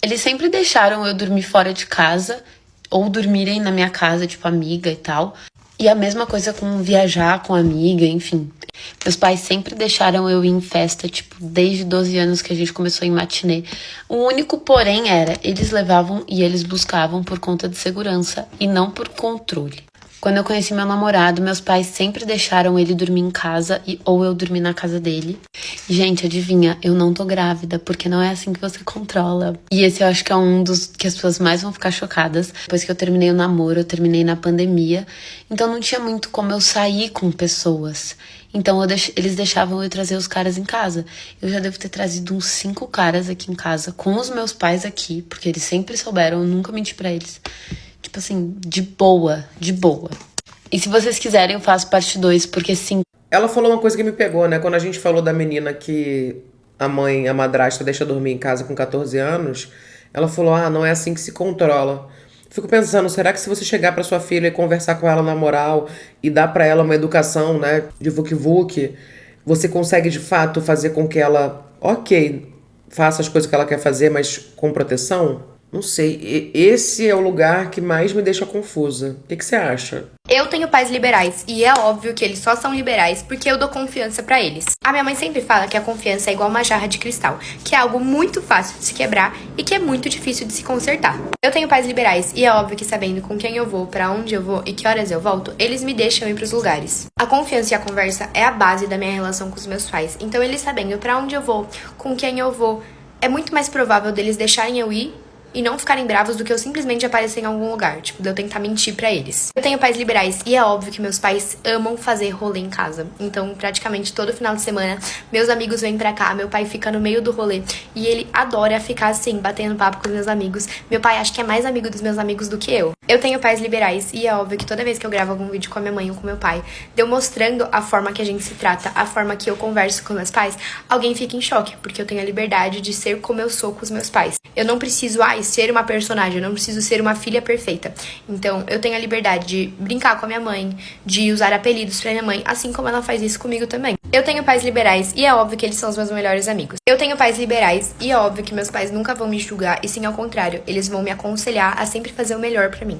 Eles sempre deixaram eu dormir fora de casa, ou dormirem na minha casa, amiga e tal. E a mesma coisa com viajar com amiga, enfim. Meus pais sempre deixaram eu ir em festa, desde 12 anos que a gente começou em matinê. O único porém era, eles levavam e eles buscavam por conta de segurança e não por controle. Quando eu conheci meu namorado, meus pais sempre deixaram ele dormir em casa ou eu dormir na casa dele. E, gente, adivinha, eu não tô grávida, porque não é assim que você controla. E esse eu acho que é um dos que as pessoas mais vão ficar chocadas. Depois que eu terminei o namoro, eu terminei na pandemia. Então não tinha muito como eu sair com pessoas. Então eles deixavam eu trazer os caras em casa. Eu já devo ter trazido uns 5 caras aqui em casa, com os meus pais aqui, porque eles sempre souberam, eu nunca menti pra eles. Tipo assim, de boa, de boa. E se vocês quiserem, eu faço parte 2, porque sim. Ela falou uma coisa que me pegou, né? Quando a gente falou da menina que a madrasta, deixa dormir em casa com 14 anos, ela falou, não é assim que se controla. Fico pensando, será que se você chegar pra sua filha e conversar com ela na moral e dar pra ela uma educação, né, de vuc-vuc, você consegue de fato fazer com que ela, faça as coisas que ela quer fazer, mas com proteção? Não sei, esse é o lugar que mais me deixa confusa. O que você acha? Eu tenho pais liberais e é óbvio que eles só são liberais porque eu dou confiança pra eles. A minha mãe sempre fala que a confiança é igual uma jarra de cristal, que é algo muito fácil de se quebrar e que é muito difícil de se consertar. Eu tenho pais liberais e é óbvio que sabendo com quem eu vou, pra onde eu vou e que horas eu volto, eles me deixam ir pros lugares. A confiança e a conversa é a base da minha relação com os meus pais, então eles sabendo pra onde eu vou, com quem eu vou, é muito mais provável deles deixarem eu ir e não ficarem bravos do que eu simplesmente aparecer em algum lugar, tipo, de eu tentar mentir pra eles. Eu tenho pais liberais e é óbvio que meus pais amam fazer rolê em casa. Então, praticamente todo final de semana, meus amigos vêm pra cá, meu pai fica no meio do rolê e ele adora ficar assim, batendo papo com os meus amigos. Meu pai acha que é mais amigo dos meus amigos do que eu. Eu tenho pais liberais e é óbvio que toda vez que eu gravo algum vídeo com a minha mãe ou com meu pai, eu mostrando a forma que a gente se trata, a forma que eu converso com meus pais, alguém fica em choque, porque eu tenho a liberdade de ser como eu sou com os meus pais. Eu não preciso, ser uma personagem, eu não preciso ser uma filha perfeita. Então, eu tenho a liberdade de brincar com a minha mãe, de usar apelidos pra minha mãe, assim como ela faz isso comigo também. Eu tenho pais liberais e é óbvio que eles são os meus melhores amigos. Eu tenho pais liberais e é óbvio que meus pais nunca vão me julgar, e sim ao contrário, eles vão me aconselhar a sempre fazer o melhor pra mim.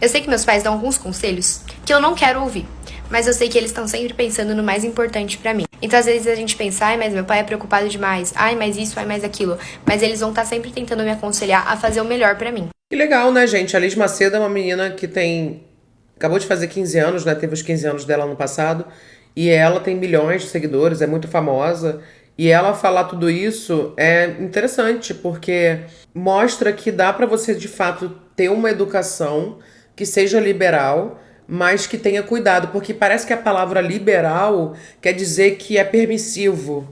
Eu sei que meus pais dão alguns conselhos que eu não quero ouvir, mas eu sei que eles estão sempre pensando no mais importante pra mim. Então, às vezes a gente pensa, mas meu pai é preocupado demais, mais isso, mais aquilo. Mas eles vão estar sempre tentando me aconselhar a fazer o melhor pra mim. Que legal, né, gente? A Liz Macedo é uma menina que acabou de fazer 15 anos, né? Teve os 15 anos dela no passado. E ela tem milhões de seguidores, é muito famosa. E ela falar tudo isso é interessante, porque mostra que dá pra você, de fato, ter uma educação que seja liberal, mas que tenha cuidado, porque parece que a palavra liberal quer dizer que é permissivo,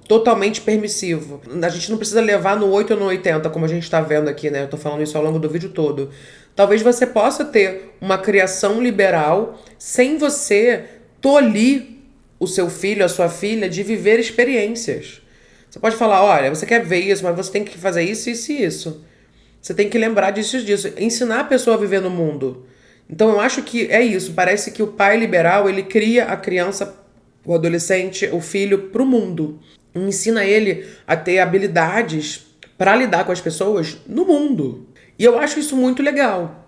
totalmente permissivo. A gente não precisa levar no 8 ou no 80, como a gente tá vendo aqui, né? Eu tô falando isso ao longo do vídeo todo. Talvez você possa ter uma criação liberal sem você tolir o seu filho, a sua filha, de viver experiências. Você pode falar, olha, você quer ver isso, mas você tem que fazer isso, isso e isso. Você tem que lembrar disso e disso. Ensinar a pessoa a viver no mundo. Então eu acho que é isso, parece que o pai liberal, ele cria a criança, o adolescente, o filho pro mundo. E ensina ele a ter habilidades para lidar com as pessoas no mundo. E eu acho isso muito legal,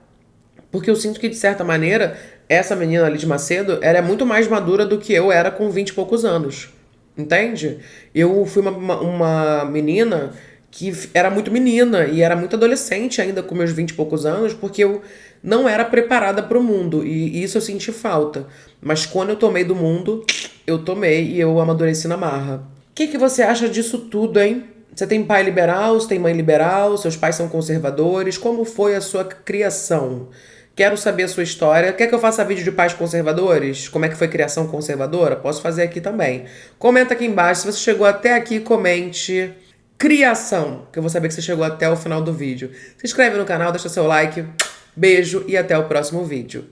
porque eu sinto que, de certa maneira, essa menina ali de Macedo, ela é muito mais madura do que eu era com 20 e poucos anos, entende? Eu fui uma menina que era muito menina e era muito adolescente ainda com meus 20 e poucos anos, porque eu não era preparada para o mundo, e isso eu senti falta. Mas quando eu tomei do mundo, eu tomei e eu amadureci na marra. O que você acha disso tudo, hein? Você tem pai liberal, você tem mãe liberal, seus pais são conservadores, como foi a sua criação? Quero saber a sua história. Quer que eu faça vídeo de pais conservadores? Como é que foi a criação conservadora? Posso fazer aqui também. Comenta aqui embaixo. Se você chegou até aqui, comente criação, que eu vou saber que você chegou até o final do vídeo. Se inscreve no canal, deixa seu like. Beijo e até o próximo vídeo.